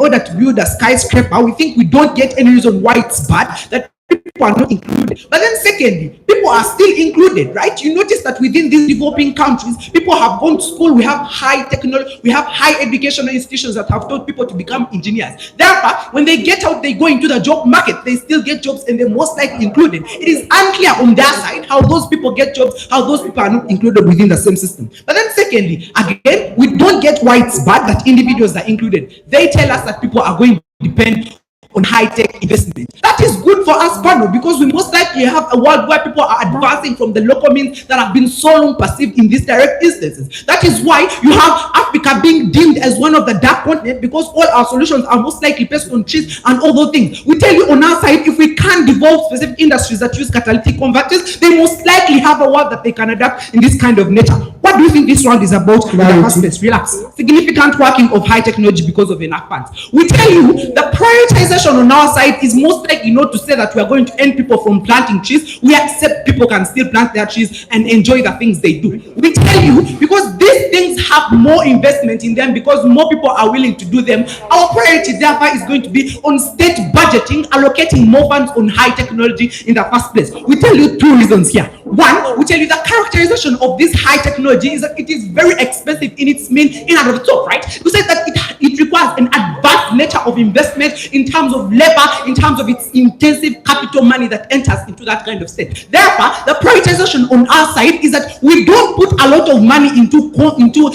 order to build a skyscraper, we think we don't get any reason why it's bad that people are not included. But then secondly, people are still included, right? You notice that within these developing countries, people have gone to school, we have high technology, we have high educational institutions that have taught people to become engineers. Therefore, when they get out, they go into the job market, they still get jobs and they're most likely included. It is unclear on their side how those people get jobs, how those people are not included within the same system. But then secondly, again, we don't get why it's bad that individuals are included. They tell us that people are going to depend on high-tech investment. That is good for us, Pano, because we most likely have a world where people are advancing from the local means that have been so long perceived in these direct instances. That is why you have Africa being deemed as one of the dark continent, because all our solutions are most likely based on trees and all those things. We tell you on our side, if we can't develop specific industries that use catalytic converters, they most likely have a world that they can adapt in this kind of nature. What do you think this round is about in the first place? Relax. Significant working of high technology because of enactments. We tell you the prioritization on our side is most likely not to say that we are going to end people from planting trees. We accept people can still plant their trees and enjoy the things they do. We tell you because these things have more investment in them, because more people are willing to do them. Our priority therefore is going to be on state budgeting, allocating more funds on high technology in the first place. We tell you two reasons here. One, we tell you the characterization of this high technology is that it is very expensive in its mean in and of itself, right? We say that it requires an advanced nature of investment in terms of labor, in terms of its intensive capital money that enters into that kind of state. Therefore, the prioritization on our side is that we don't put a lot of money into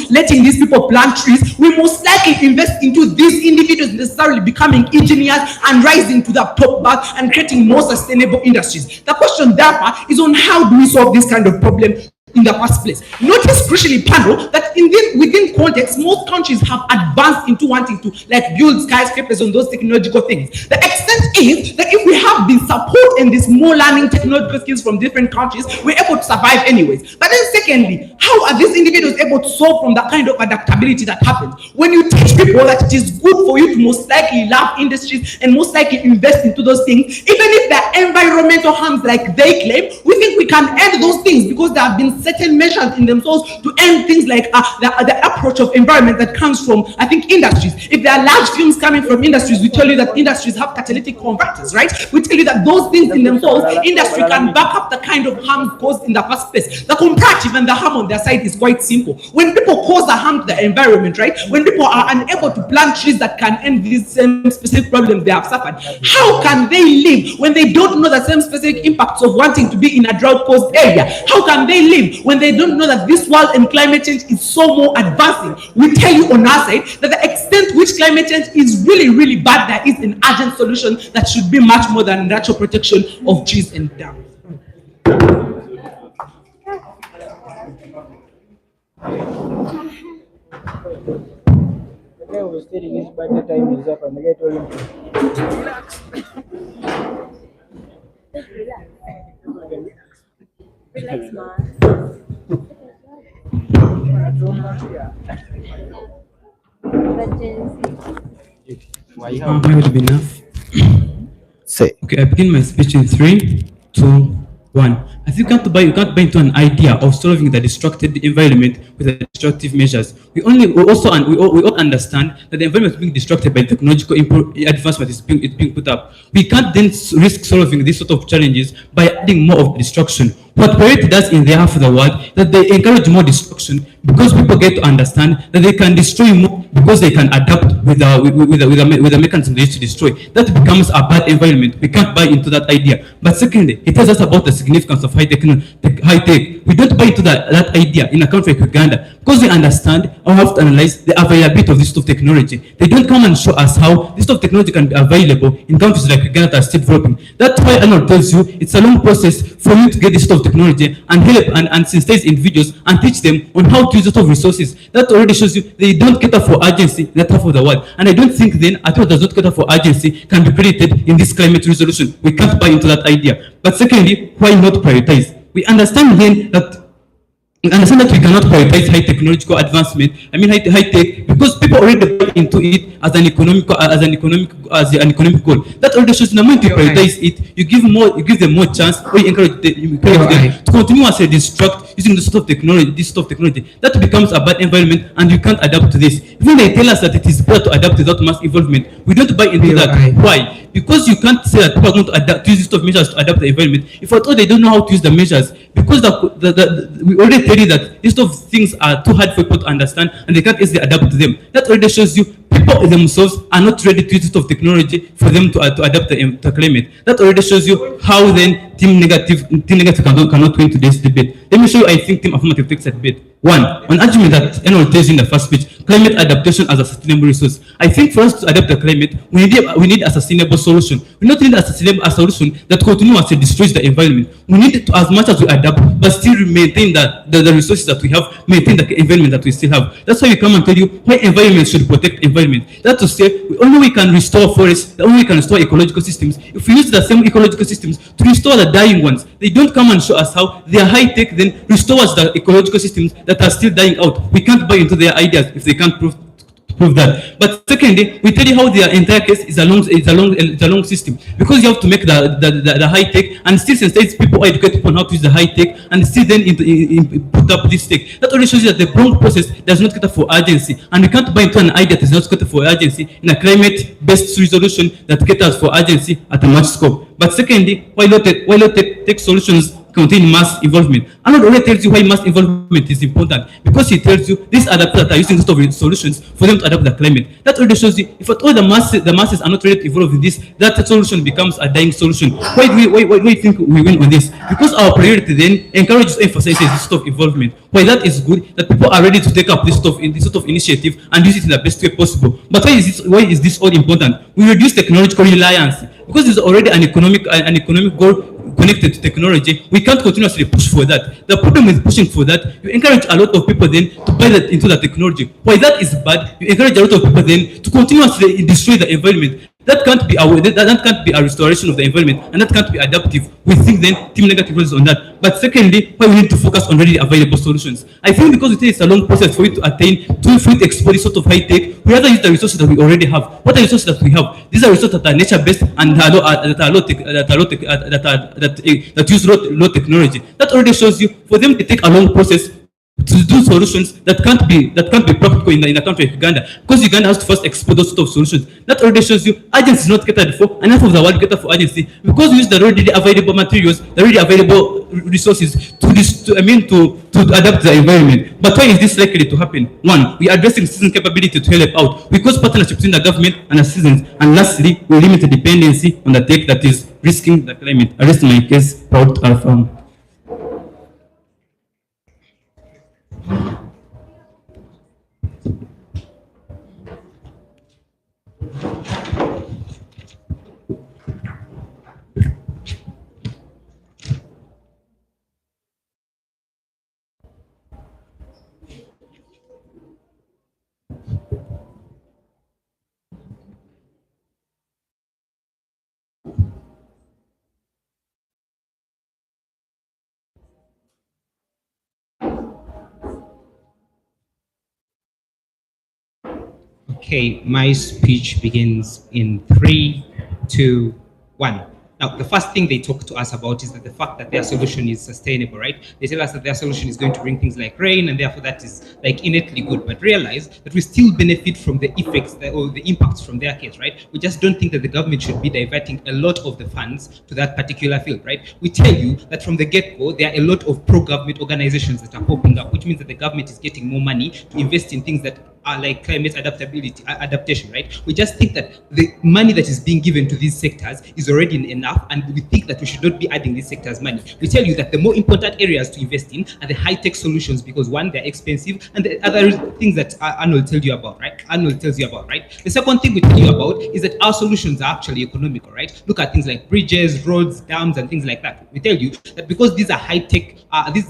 letting these people plant trees. We most likely invest into these individuals necessarily becoming engineers and rising to the top bar and creating more sustainable industries. The question therefore is on how do we solve this kind of problem in the first place. Notice crucially, Pano, that within context, most countries have advanced into wanting to build skyscrapers on those technological things. The extent is that if we have the support and this more learning technological skills from different countries, we're able to survive anyways. But then secondly, how are these individuals able to solve from the kind of adaptability that happens? When you teach people that it is good for you to most likely love industries and most likely invest into those things, even if they're environmental harms like they claim, we think we can end those things because there have been certain measures in themselves to end things like the approach of environment that comes from, I think, industries. If there are large fumes coming from industries, we tell you that industries have catalytic converters, right? We tell you that those things in themselves, industry can back up the kind of harm caused in the first place. The comparative and the harm on their side is quite simple. When people cause a harm to the environment, right? When people are unable to plant trees that can end these same specific problems they have suffered, how can they live when they don't know the same specific impacts of wanting to be in a drought-caused area? How can they live when they don't know that this world and climate change is so more advancing? We tell you on our side that the extent which climate change is really, really bad, there is an urgent solution that should be much more than natural protection of trees and dams. The guy was stating his birthday time is up, and the guy told him to relax. Relax, man. Might be enough. Say. Okay, I begin my speech in 3, 2, 1. As you can't buy into an idea of solving the destructive environment with the destructive measures. We also understand that the environment is being destructed by technological advancement is being put up. We can't then risk solving these sort of challenges by adding more of destruction. What priority does in the half of the world that they encourage more destruction because people get to understand that they can destroy more because they can adapt with the mechanism they used to destroy. That becomes a bad environment. We can't buy into that idea. But secondly, it tells us about the significance of high tech. We don't buy into that idea in a country like Uganda because we understand or have to analyze the availability of this sort of technology. They don't come and show us how this sort of technology can be available in countries like Uganda that are still developing. That's why Arnold tells you it's a long process for you to get this sort of technology and help and sensitize individuals and teach them on how to use sort of resources. That already shows you they don't cater for urgency in that half of the world. And I don't think then a thought does not cater for urgency can be credited in this climate resolution. We can't buy into that idea. But secondly, why not prioritize? We understand then that we cannot prioritize high technological advancement. I mean high tech because people already buy into it as an economic goal. That already shows the moment you prioritize it, you give them more chance, or you encourage them to continuously destruct using this sort of technology, that becomes a bad environment, and you can't adapt to this. Even they tell us that it is better to adapt without mass involvement, we don't buy into that. Right. Why? Because you can't say that people are going to adapt to use this sort of measures to adapt the environment. If at all they don't know how to use the measures, because we already tell you that these sort of things are too hard for people to understand and they can't easily adapt to them. That already shows you people themselves are not ready to use this sort of technology for them to adapt the climate. That already shows you how then team negative cannot win today's debate. Let me show you, I think team affirmative takes a debate. One, an argument that Enol tells you in the first speech, climate adaptation as a sustainable resource. I think for us to adapt the climate, we need a sustainable solution. We not need a solution that continuously destroys the environment. We need to, as much as we adapt, but still maintain the resources that we have, maintain the environment that we still have. That's why we come and tell you why environment should protect environment. That's to say, only we can restore forests, only we can restore ecological systems. If we use the same ecological systems to restore the dying ones, they don't come and show us how they are high tech, then restore us the ecological systems that are still dying out. We can't buy into their ideas if they can't prove that. But secondly, we tell you how their entire case is a long system, because you have to make the high tech and still sensitize people or educate people on how to use the high tech and still then put up this tech. That already shows you that the prompt process does not cater for urgency, and we can't buy into an idea that is not cater for urgency in a climate-based resolution that caters for urgency at a much scope. But secondly, why not tech solutions contain mass involvement? Arnold already tells you why mass involvement is important, because he tells you these are the people that are using sort of solutions for them to adapt the climate. That already shows you if at all the masses are not ready to evolve in this, that solution becomes a dying solution. Why do you think we win on this? Because our priority then encourages, emphasizes this sort of involvement. Why that is good, that people are ready to take up this sort of initiative and use it in the best way possible. But why is this all important? We reduce technological reliance, because there's already an economic goal connected to technology. We can't continuously push for that. The problem with pushing for that, you encourage a lot of people then to buy that into the technology. Why that is bad, you encourage a lot of people then to continuously destroy the environment. That can't be a restoration of the environment, and that can't be adaptive. We think then team negative is on that. But secondly, why we need to focus on readily available solutions. I think because it takes a long process for you to attain, for you to explore this sort of high tech, we rather use the resources that we already have. What are the resources that we have? These are resources that are nature based and that use low technology. That already shows you for them to take a long process to do solutions that can't be practical in a country like Uganda, because Uganda has to first explore those sort of solutions. That already shows you urgency is not catered for, enough of the world cater for urgency, because we use the readily available materials, the readily available resources to adapt the environment. But why is this likely to happen? One, we are addressing citizen capability to help out, because partnership between the government and the citizens, and lastly, we limit the dependency on the tech that is risking the climate. I rest my case, proud Alpha. Okay, my speech begins in 3, 2, 1. Now, the first thing they talk to us about is that the fact that their solution is sustainable, right? They tell us that their solution is going to bring things like rain, and therefore that is like innately good. But realize that we still benefit from the effects or the impacts from their case, right? We just don't think that the government should be diverting a lot of the funds to that particular field, right? We tell you that from the get-go, there are a lot of pro-government organizations that are popping up, which means that the government is getting more money to invest in things that are like climate adaptation, right? We just think that the money that is being given to these sectors is already enough, and we think that we should not be adding these sectors money. We tell you that the more important areas to invest in are the high-tech solutions, because one, they're expensive, and the other things that Arnold tells you about, right? The second thing we tell you about is that our solutions are actually economical, right? Look at things like bridges, roads, dams, and things like that. We tell you that because these are high-tech,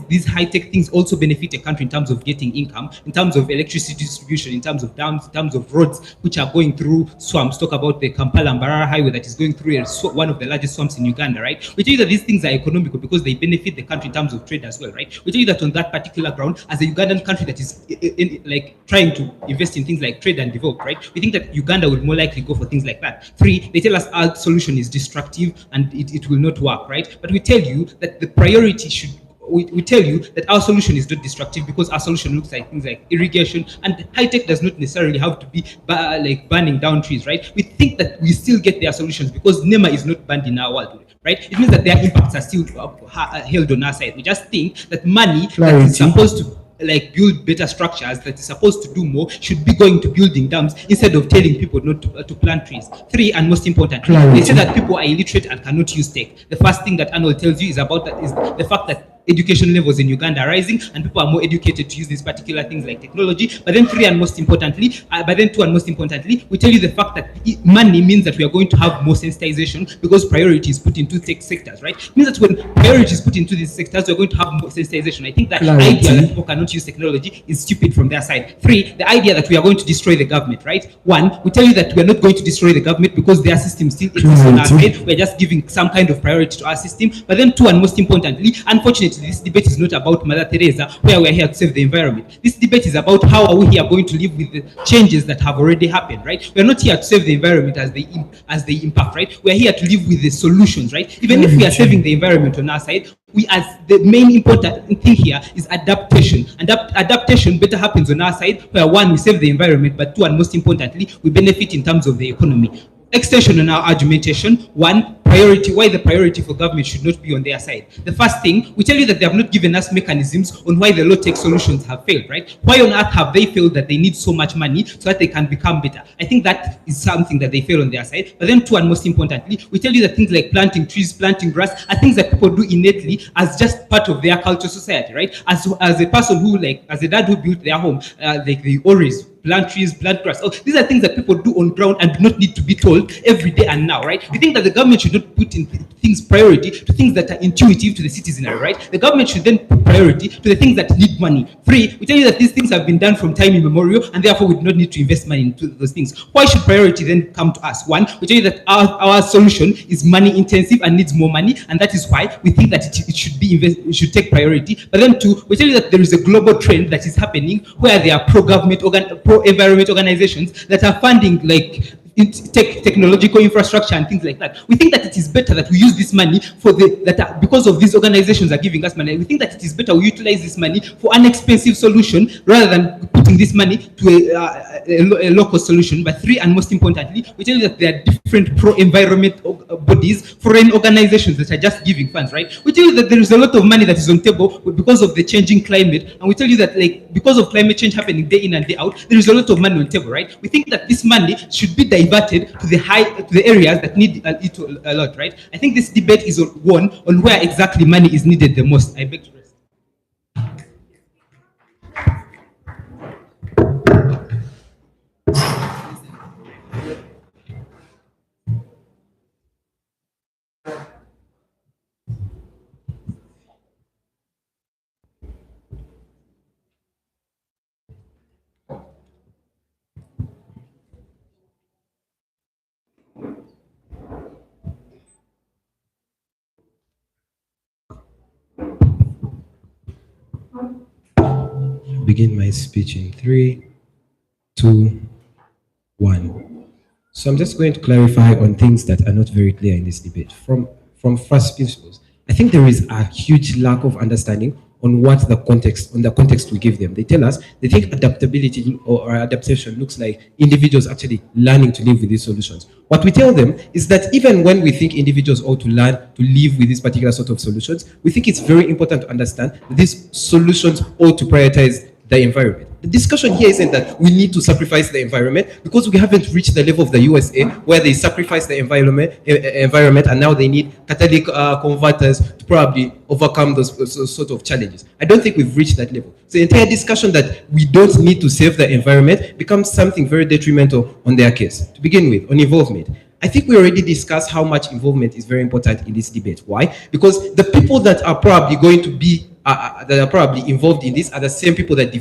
these high-tech things also benefit a country in terms of getting income, in terms of electricity distribution, in terms of dams, in terms of roads which are going through swamps. Talk about the Kampala-Mbarara highway that is going through one of the largest swamps in Uganda, right? We tell you that these things are economical because they benefit the country in terms of trade as well, right? We tell you that on that particular ground, as a Ugandan country that is like trying to invest in things like trade and develop, right? We think that Uganda would more likely go for things like that. 3, they tell us our solution is destructive and it will not work, right? But we tell you that the priority should we tell you that our solution is not destructive because our solution looks like things like irrigation, and high tech does not necessarily have to be like burning down trees, right? We think that we still get their solutions because NEMA is not banned in our world, right? It means that their impacts are still held on our side. We just think that money that is supposed to like build better structures, that is supposed to do more, should be going to building dams instead of telling people not to plant trees. 3, and most importantly, they say that people are illiterate and cannot use tech. The first thing that Arnold tells you is about that is the fact that education levels in Uganda are rising and people are more educated to use these particular things like technology. But then 2 and most importantly, we tell you the fact that money means that we are going to have more sensitization because priority is put into tech sectors, right? It means that when priority is put into these sectors, we're going to have more sensitization. I think that idea that people cannot use technology is stupid from their side. 3, the idea that we are going to destroy the government, right? 1, we tell you that we are not going to destroy the government because their system still exists on our side. We're just giving some kind of priority to our system. But then 2, and most importantly, unfortunately, this debate is not about Mother Teresa, where we're here to save the environment. This debate is about how are we here going to live with the changes that have already happened, right? We're not here to save the environment as they impact, right? We're here to live with the solutions, right? Even if we are saving the environment on our side, we, as the main important thing here is adaptation. And adaptation better happens on our side, where 1, we save the environment, but 2, and most importantly, we benefit in terms of the economy. Extension on our argumentation. 1, priority, why the priority for government should not be on their side. The first thing, we tell you that they have not given us mechanisms on why the low-tech solutions have failed, right? Why on earth have they failed that they need so much money so that they can become better? I think that is something that they fail on their side. But then 2, and most importantly, we tell you that things like planting trees, planting grass are things that people do innately as just part of their culture society, right? As a person who, like, as a dad who built their home, like the always plant trees, plant grass. Oh, these are things that people do on ground and do not need to be told every day and now, right? We think that the government should not put in things priority to things that are intuitive to the citizenry, right? The government should then put priority to the things that need money. 3, we tell you that these things have been done from time immemorial and therefore we do not need to invest money into those things. Why should priority then come to us? 1, we tell you that our solution is money intensive and needs more money, and that is why we think that it should be it should take priority. But then 2, we tell you that there is a global trend that is happening where there are pro-government, pro-environment organizations that are funding like technological infrastructure and things like that. We think that it is better that we use this money for because of these organizations are giving us money. We think that it is better we utilize this money for an expensive solution rather than putting this money to a local solution. But 3, and most importantly, we tell you that there are different pro-environment bodies, foreign organizations that are just giving funds, right? We tell you that there is a lot of money that is on table because of the changing climate, and we tell you that like because of climate change happening day in and day out, there is a lot of money on table, right? We think that this money should be diverted to the areas that need it a lot, right? I think this debate is one on where exactly money is needed the most. I beg to rest. Begin my speech in 3, 2, 1. So I'm just going to clarify on things that are not very clear in this debate. From first principles, I think there is a huge lack of understanding on what the context we give them. They tell us they think adaptability or adaptation looks like individuals actually learning to live with these solutions. What we tell them is that even when we think individuals ought to learn to live with these particular sort of solutions, we think it's very important to understand that these solutions ought to prioritize the environment. The discussion here isn't that we need to sacrifice the environment, because we haven't reached the level of the USA where they sacrifice the environment and now they need catalytic converters to probably overcome those sort of challenges. I don't think we've reached that level. So the entire discussion that we don't need to save the environment becomes something very detrimental on their case. To begin with, on involvement, I think we already discussed how much involvement is very important in this debate. Why? Because the people that are probably going to be that are probably involved in this are the same people that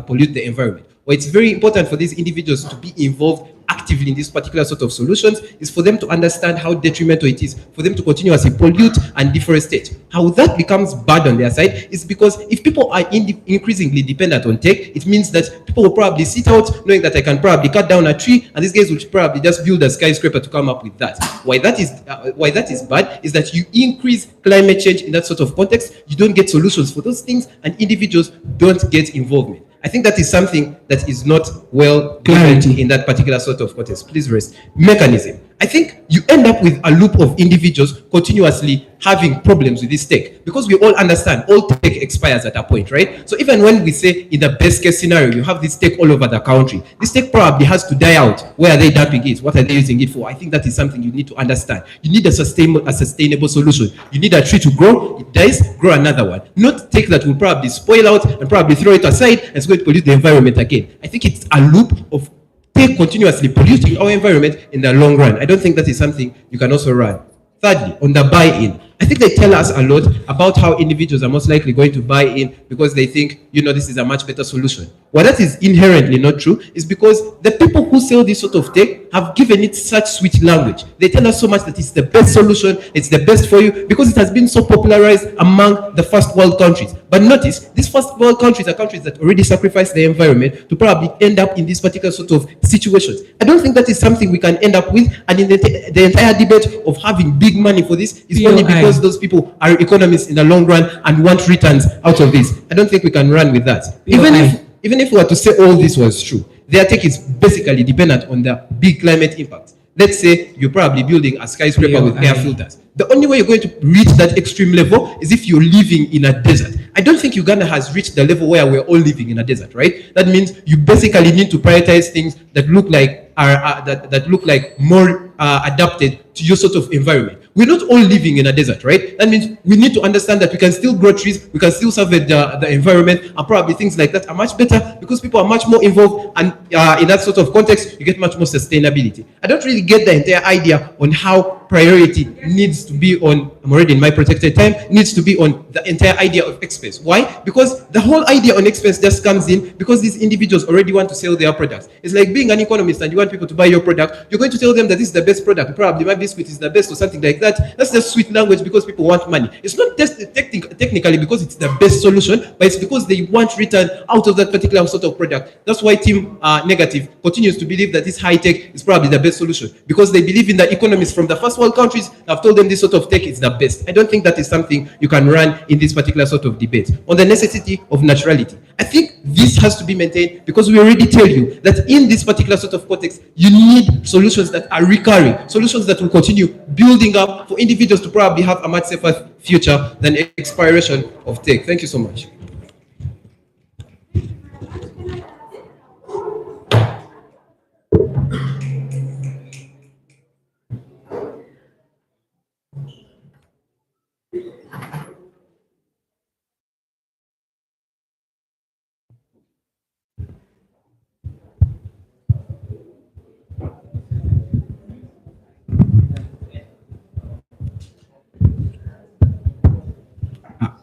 pollute the environment. or it's very important for these individuals to be involved actively in this particular sort of solutions, is for them to understand how detrimental it is for them to continuously pollute and deforestate. How that becomes bad on their side is because if people are increasingly dependent on tech, it means that people will probably sit out knowing that I can probably cut down a tree, and these guys will probably just build a skyscraper to come up with that. Why that is bad is that you increase climate change in that sort of context. You don't get solutions for those things, and individuals don't get involvement. I think that is something that is not well given in that particular sort of context. Please rest. Mechanism. I think you end up with a loop of individuals continuously having problems with this tech, because we all understand all tech expires at a point, right? So even when we say in the best case scenario, you have this tech all over the country, this tech probably has to die out. Where are they dumping it? What are they using it for? I think that is something you need to understand. You need a sustainable solution. You need a tree to grow, it dies, grow another one. Not tech that will probably spoil out and probably throw it aside and it's going to pollute the environment again. I think it's a loop of tech continuously polluting our environment in the long run. I don't think that is something you can also run. Thirdly, on the buy-in, I think they tell us a lot about how individuals are most likely going to buy in because they think, this is a much better solution. What that is inherently not true is because the people who sell this sort of tech have given it such sweet language. They tell us so much that it's the best solution, it's the best for you, because it has been so popularized among the first world countries. But notice, these first world countries are countries that already sacrifice their environment to probably end up in these particular sort of situations. I don't think that is something we can end up with, and in the entire debate of having big money for this is only because those people are economists in the long run and want returns out of this. I don't think we can run with that. Even if we were to say all this was true, their tech is basically dependent on the big climate impact. Let's say you're probably building a skyscraper with air filters. The only way you're going to reach that extreme level is if you're living in a desert. I don't think Uganda has reached the level where we're all living in a desert, right? That means you basically need to prioritize things that look like more adapted to your sort of environment. We're not all living in a desert, right? That means we need to understand that we can still grow trees, we can still survey the environment, and probably things like that are much better because people are much more involved, and in that sort of context, you get much more sustainability. I don't really get the entire idea on how priority needs to be on, I'm already in my protected time, needs to be on the entire idea of expense. Why? Because the whole idea on expense just comes in because these individuals already want to sell their products. It's like being an economist and you want people to buy your product, you're going to tell them that this is the best product, probably my biscuit is the best or something like that. That's just sweet language because people want money. It's not just technically because it's the best solution, but it's because they want return out of that particular sort of product. That's why Team Negative continues to believe that this high tech is probably the best solution, because they believe in the economists from the first world countries have told them this sort of tech is the best. I don't think that is something you can run in this particular sort of debate. On the necessity of naturality, I think this has to be maintained because we already tell you that in this particular sort of context, you need solutions that are recurring, solutions that will continue building up for individuals to probably have a much safer future than expiration of tech. Thank you so much.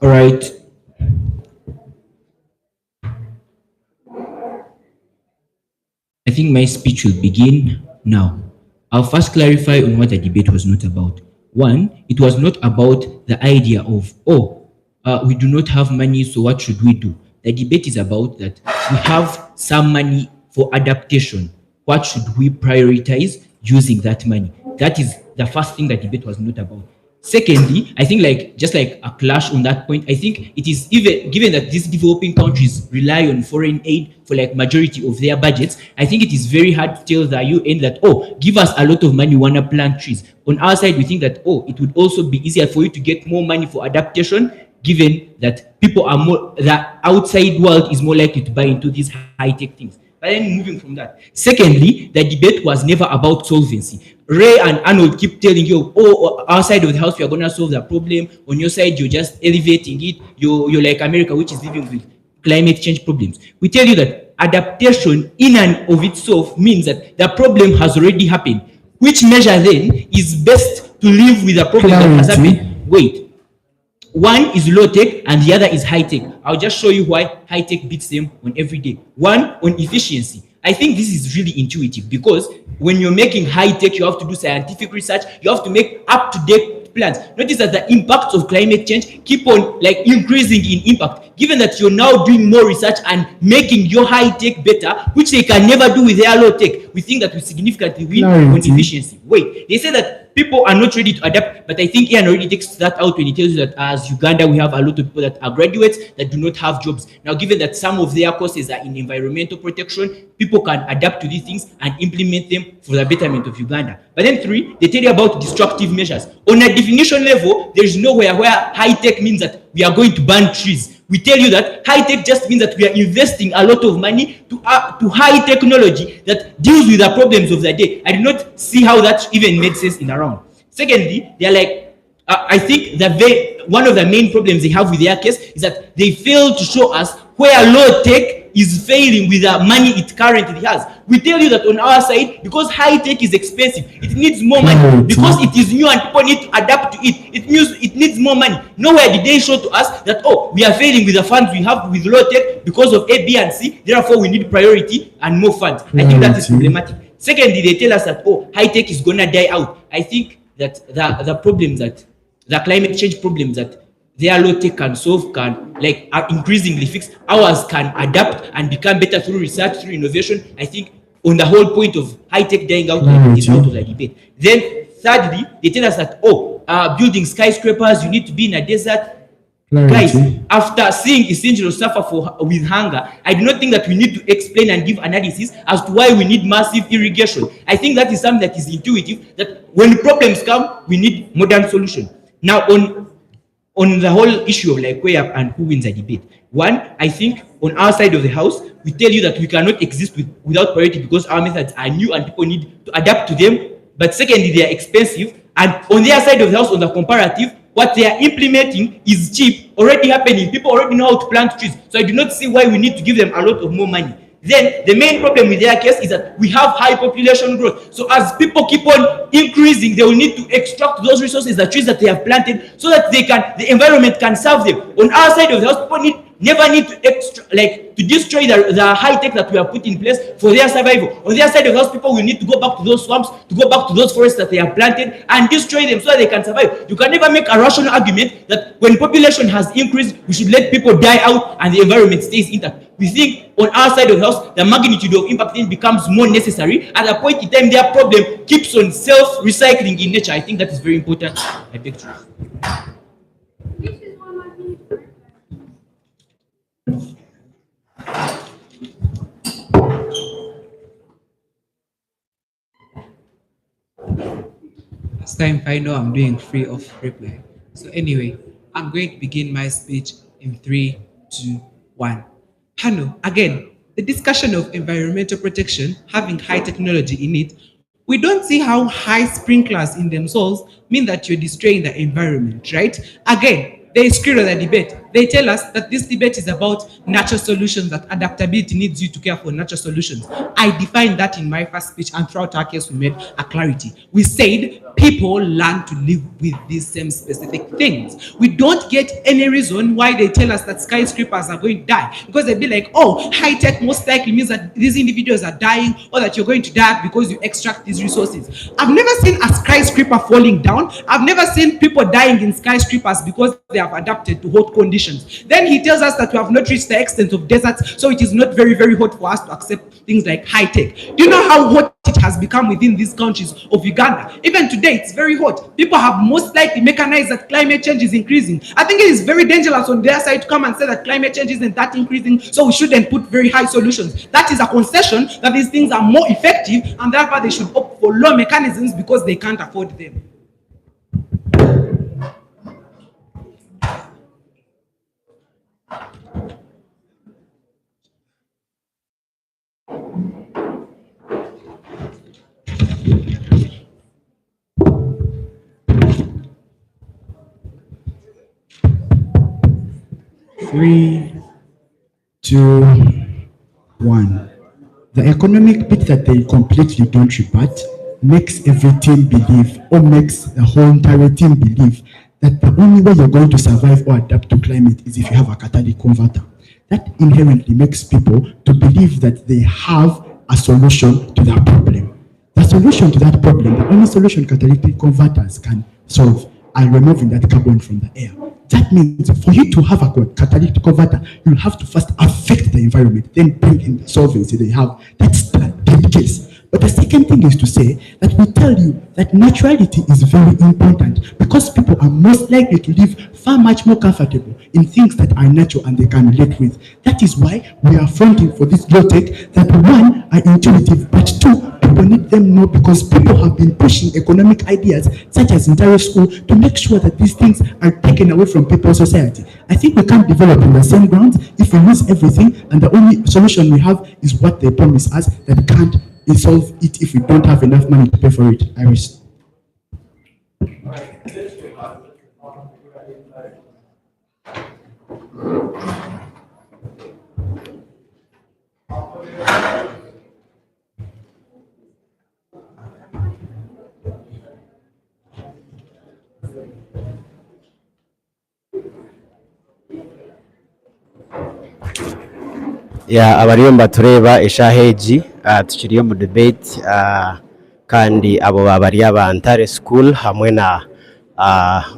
All right. I think my speech will begin now. I'll first clarify on what the debate was not about. One, it was not about the idea of, we do not have money, so what should we do? The debate is about that we have some money for adaptation. What should we prioritize using that money? That is the first thing the debate was not about. Secondly, I think just like a clash on that point, I think it is even given that these developing countries rely on foreign aid for majority of their budgets, I think it is very hard to tell the UN that, give us a lot of money, we want to plant trees. On our side, we think that, it would also be easier for you to get more money for adaptation, given that the outside world is more likely to buy into these high-tech things. But then moving from that. Secondly, the debate was never about solvency. Ray and Arnold keep telling you, our side of the house, we are going to solve the problem. On your side, you're just elevating it. You're like America, which is living with climate change problems. We tell you that adaptation in and of itself means that the problem has already happened. Which measure then is best to live with a problem that has happened? Wait. One is low tech and the other is high tech. I'll just show you why high tech beats them on every day. One, on efficiency. I think this is really intuitive because when you're making high tech, you have to do scientific research, you have to make up-to-date plans. Notice that the impacts of climate change keep on like increasing in impact, given that you're now doing more research and making your high tech better, which they can never do with their low tech. We think that we significantly win on efficiency. Wait, they say that people are not ready to adapt, but I think Ian already takes that out when he tells you that as Uganda, we have a lot of people that are graduates that do not have jobs. Now, given that some of their courses are in environmental protection, people can adapt to these things and implement them for the betterment of Uganda. But then 3, they tell you about destructive measures. On a definition level, there is nowhere where high tech means that we are going to burn trees. We tell you that high tech just means that we are investing a lot of money to high technology that deals with the problems of the day. I do not see how that even makes sense in a round. Secondly, they are like, I think that one of the main problems they have with their case is that they fail to show us where low tech is failing with the money it currently has. We tell you that on our side, because high tech is expensive, it needs more money. Because it is new and people need to adapt to it, it needs more money. Nowhere did they show to us that, oh, we are failing with the funds we have with low tech because of A, B, and C, therefore we need priority and more funds. I think that is problematic. Secondly, they tell us that, oh, high tech is gonna die out. I think that the problems that, the climate change problems that their low tech can solve are increasingly fixed. Ours can adapt and become better through research, through innovation. I think on the whole point of high tech dying out is out of the debate. Then thirdly, they tell us that, building skyscrapers, you need to be in a desert. Guys, after seeing Essential suffer with hunger, I do not think that we need to explain and give analysis as to why we need massive irrigation. I think that is something that is intuitive, that when problems come, we need modern solution. Now, on the whole issue of like where and who wins a debate. One, I think on our side of the house, we tell you that we cannot exist without priority because our methods are new and people need to adapt to them. But secondly, they are expensive. And on their side of the house, on the comparative, what they are implementing is cheap, already happening. People already know how to plant trees. So I do not see why we need to give them a lot of more money. Then the main problem with their case is that we have high population growth. So as people keep on increasing, they will need to extract those resources, the trees that they have planted, so that the environment can serve them. On our side of the house, people never need to destroy the high tech that we have put in place for their survival. On their side of the house, people will need to go back to those swamps, to go back to those forests that they have planted and destroy them so that they can survive. You can never make a rational argument that when population has increased, we should let people die out and the environment stays intact. We think on our side of the house, the magnitude of impact then becomes more necessary. At a point in time, their problem keeps on self-recycling in nature. I think that is very important. I beg to This time I know I'm doing free of reply. So anyway, I'm going to begin my speech in 3, 2, 1. Hano, again, the discussion of environmental protection having high technology in it, we don't see how high sprinklers in themselves mean that you're destroying the environment, right? Again, they screw the debate. They tell us that this debate is about natural solutions, that adaptability needs you to care for natural solutions. I defined that in my first speech, and throughout our case, we made a clarity. We said people learn to live with these same specific things. We don't get any reason why they tell us that skyscrapers are going to die, because they'd be like, oh, high tech most likely means that these individuals are dying, or that you're going to die because you extract these resources. I've never seen a skyscraper falling down. I've never seen people dying in skyscrapers because they have adapted to hot conditions. Then he tells us that we have not reached the extent of deserts, so it is not very, very hot for us to accept things like high tech. Do you know how hot it has become within these countries of Uganda? Even today, it's very hot. People have most likely mechanized that climate change is increasing. I think it is very dangerous on their side to come and say that climate change isn't that increasing, so we shouldn't put very high solutions. That is a concession that these things are more effective, and therefore they should opt for low mechanisms because they can't afford them. Three, 2, 1. The economic bit that they completely don't rebut makes every team believe, or makes the whole entire team believe, that the only way you're going to survive or adapt to climate is if you have a catalytic converter. That inherently makes people to believe that they have a solution to that problem. The solution to that problem, the only solution catalytic converters can solve, are removing that carbon from the air. That means for you to have a catalytic converter, you'll have to first affect the environment, then bring in the solvency they have. That's the dead case. But the second thing is to say that we tell you that naturality is very important because people are most likely to live far much more comfortable in things that are natural and they can relate with. That is why we are fronting for this low tech that one, are intuitive, but two, people need them more because people have been pushing economic ideas such as in Taro School to make sure that these things are taken away from people's society. I think we can't develop on the same grounds if we lose everything and the only solution we have is what they promise us that can't solve it if we don't have enough money to pay for it. I wish. ya abariyo mbatureba eshaheji tukiriyo mu debate kandi abo babari abantare school hamwe na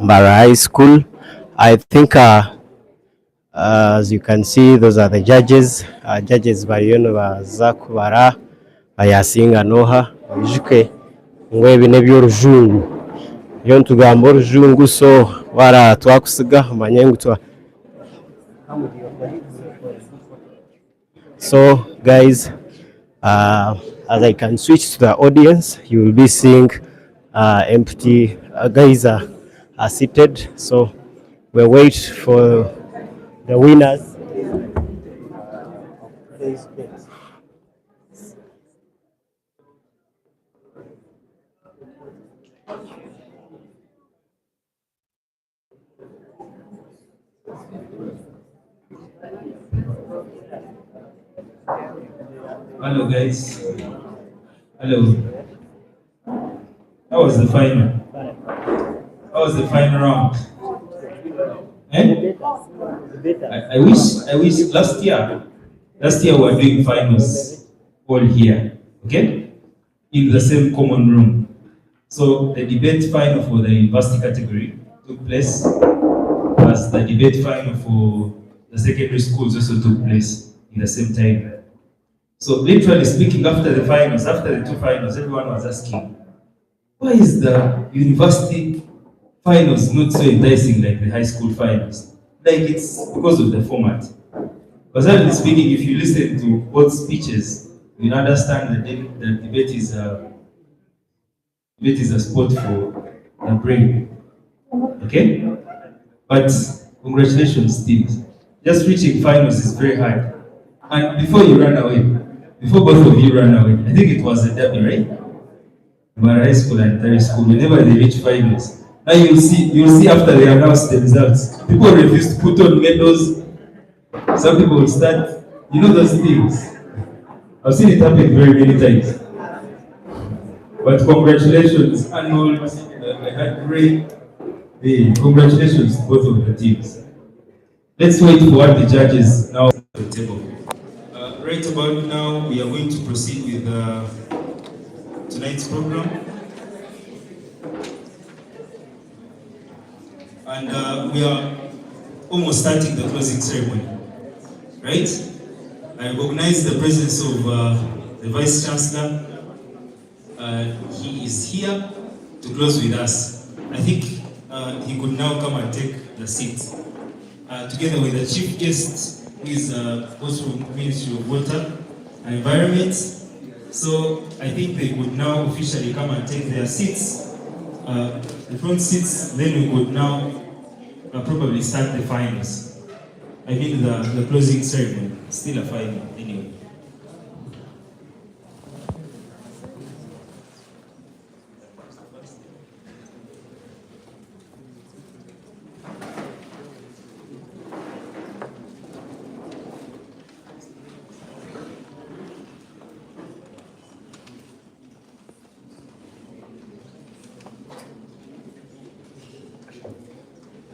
Mbara High School. I think as you can see, those are the judges. Judges bariyo baza kubara bayasinga noha bijike ngwe bine by'orujungu yo ntugamba orujungu so wara twakusiga manyengu twa. So guys, as I can switch to the audience, you will be seeing empty guys are seated. So we'll wait for the winners. Hello guys. Hello. How was the final? How was the final round? Eh? I wish last year we were doing finals all here, okay? In the same common room. So the debate final for the university category took place, as the debate final for the secondary schools also took place in the same time. So literally speaking, after the two finals, everyone was asking, why is the university finals not so enticing like the high school finals? Like it's because of the format. Because actually speaking, if you listen to both speeches, you understand that the debate is a sport for the brain. Okay? But congratulations, teams. Just reaching finals is very hard. And before both of you ran away, I think it was a derby, right? Mbara High School and Tare School, whenever they reach finals. Now you'll see after they announce the results, people refuse to put on medals. Some people will start, you know those things. I've seen it happen very many times. But congratulations, Arnold, I had great day. Congratulations to both of the teams. Let's wait for what the judges now at the table. Right about now, we are going to proceed with tonight's program. And we are almost starting the closing ceremony, right? I recognize the presence of the Vice Chancellor. He is here to close with us. I think he could now come and take the seat. Together with the chief guest, who is also from Ministry of Water and Environment. So I think they could now officially come and take their seats, the front seats, then we could now probably start the finals. I mean the closing ceremony, still a final anyway.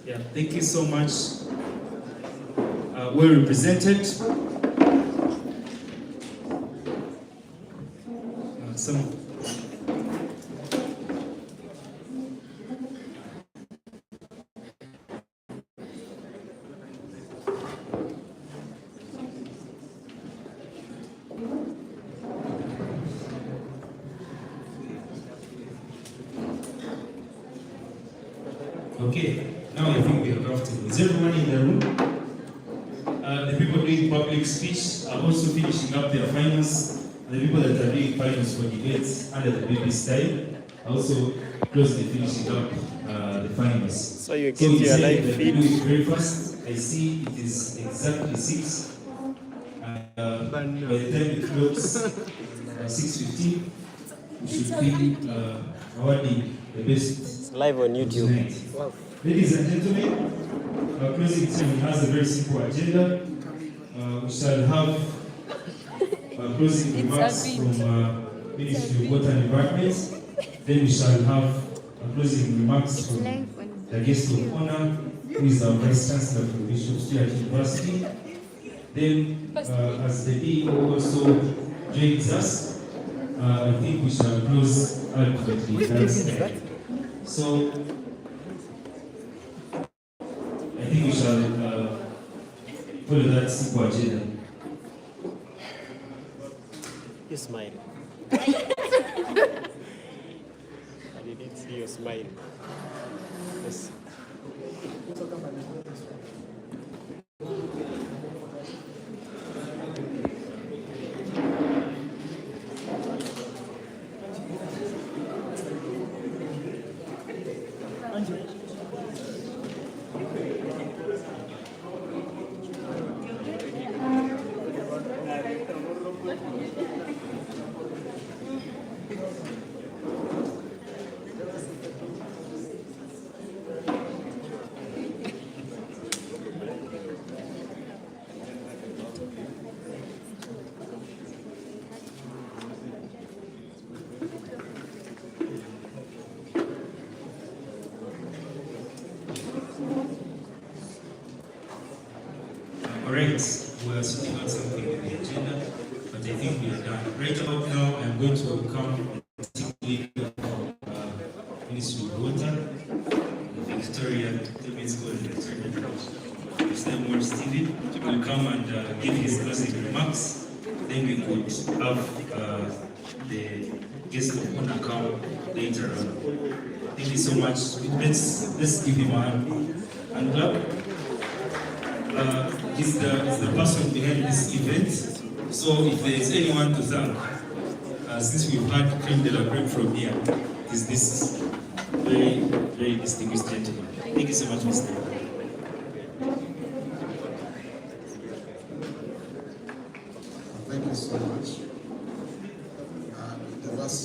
Yeah, thank you so much. Well represented. Some. Okay, now I think we are comfortable. Is everyone in the room? The people doing public speech are also finishing up their finals. The people that are doing finals for debates under the baby style are also closely finishing up the finals. So you get your live feed. Do it very fast. I see it is exactly 6. By the time it closes 6:15, we should be awarding the best. It's live on YouTube. Ladies and gentlemen, our closing time has a very simple agenda. We shall have closing remarks from Ministry of Water and Environment. Then we shall have closing remarks from the guest of honor, who is our Vice Chancellor from Bishop Stuart University. Then, as the DO also joins us, I think we shall close ultimately. So, I think we shall follow that simple agenda. You smile. I didn't see you smile. Yes. Alright, we are sitting on something in the agenda, but I think we are done. Right about now, I'm going to welcome the team leader of Ministry of Water, the Victorian, it's called the Victorian. His name was Stephen. Will come and give his closing remarks. Then we could have the guest of honor come later on. Thank you so much. Let's give him a hand clap. He's the person behind this event. So if there is anyone to thank, since we've had creme de la creme from here, is this very, very distinguished gentleman. Thank you so much, Mr. Thank you so much. The Vice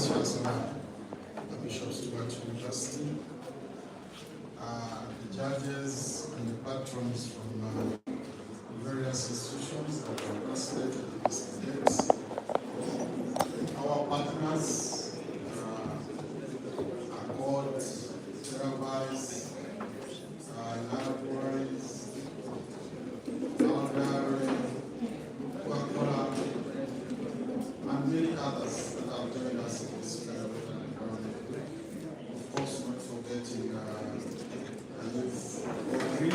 Chancellor of Bishop Stuart University, the judges and the patrons from various institutions that have participated in this debate, our partners, Accord, TerraVise, Laboratories, Foundry, Coca-Cola, and many others that have joined us in this environment. Of course, not forgetting youth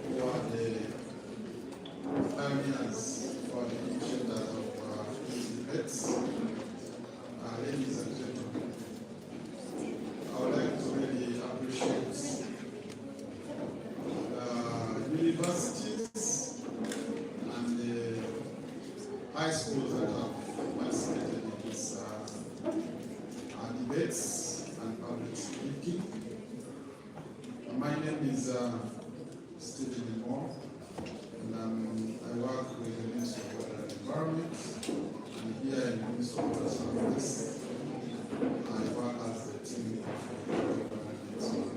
who are the pioneers for the initiators of these debates. Ladies and gentlemen, I would like to really appreciate universities and the high schools that have participated in these debates and public speaking. My name is Stephen Moore, and I work with the Ministry of Water and Environment, and here in the Ministry of Water Services, I work as the team leader for the environment.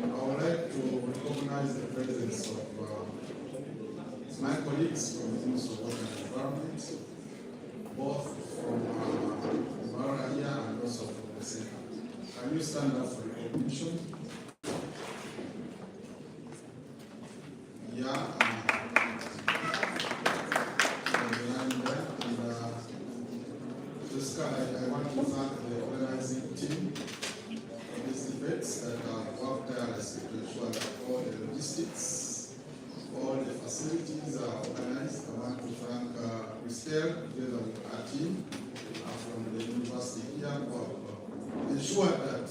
I would like to recognize the presence of my colleagues from the Ministry of Water and Environment, both from Mara here and also from the sector. Can you stand up for recognition? logistics, all the facilities are organized. I want to thank Christelle, together with our team from the university here, who have ensured that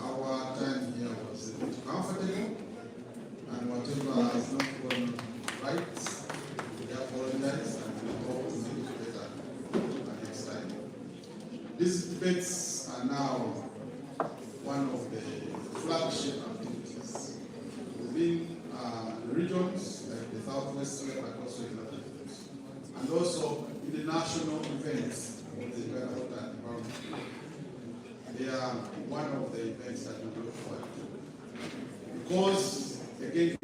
our time here was a bit comfortable, and whatever has not gone right, we apologize and we hope to make it better next time. These debates are now one of the flagship activities within the regions like the Southwest, but also in other regions, and also in the national events of the environment and environment. They are one of the events that we look forward to, because again,